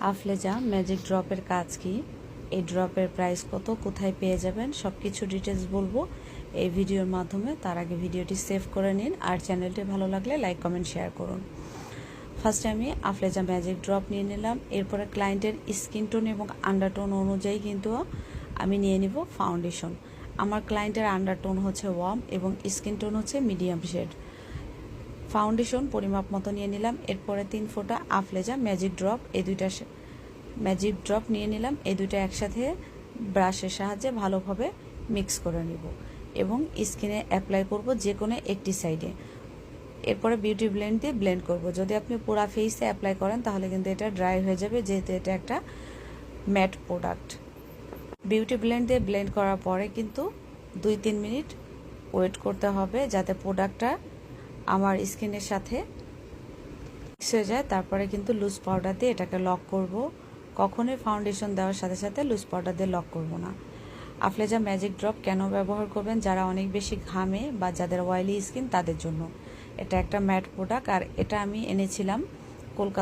আফলেজা magic ড্রপের কাজ কি, এই ড্রপের প্রাইস কত, কোথায় পেয়ে যাবেন, সব কিছু ডিটেলস বলবো এই ভিডিওর মাধ্যমে। তার আগে ভিডিওটি সেভ করে নিন, আর চ্যানেলটি ভালো লাগলে লাইক কমেন্ট শেয়ার করুন। ফার্স্টে আমি আফলেজা ম্যাজিক ড্রপ নিয়ে নিলাম। এরপরে ক্লায়েন্টের স্কিন টোন এবং আন্ডারটোন অনুযায়ী কিন্তু আমি নিয়ে নিব ফাউন্ডেশন। আমার ক্লায়েন্টের আন্ডারটোন হচ্ছে ওয়ার্ম এবং স্কিন টোন হচ্ছে মিডিয়াম শেড। ফাউন্ডেশন পরিমাপ মতো নিয়ে নিলাম। এরপরে 3 ফোঁটা আফলেজা ম্যাজিক ড্রপ, এই দুইটা ম্যাজিক ড্রপ নিয়ে নিলাম। এই দুইটা একসাথে ব্রাশের সাহায্যে ভালোভাবে মিক্স করে নিব এবং স্কিনে অ্যাপ্লাই করব যে কোনো একটি সাইডে। এরপরে বিউটি ব্লেন্ড দিয়ে ব্লেন্ড করব। যদি আপনি পুরো ফেসে অ্যাপ্লাই করেন তাহলে কিন্তু এটা ড্রাই হয়ে যাবে, যেহেতু এটা একটা ম্যাট প্রোডাক্ট। বিউটি ব্লেন্ড দিয়ে ব্লেন্ড করার পরে কিন্তু 2-3 মিনিট ওয়েট করতে হবে যাতে প্রোডাক্টটা আমার স্কিনের সাথে মিক্স হয়ে যায়। তারপরে কিন্তু লুজ পাউডার দিয়ে এটাকে লক করব। কখনোই ফাউন্ডেশন দেওয়ার সাথে সাথে লুজ পাউডার দিয়ে লক করব না। আফলেজা ম্যাজিক ড্রপ কেন ব্যবহার করবেন? যারা অনেক বেশি ঘামে বা যাদের অয়েলি স্কিন তাদের জন্য। এটা একটা ম্যাট প্রোডাক্ট, আর এটা আমি এনেছিলাম কলকাতা।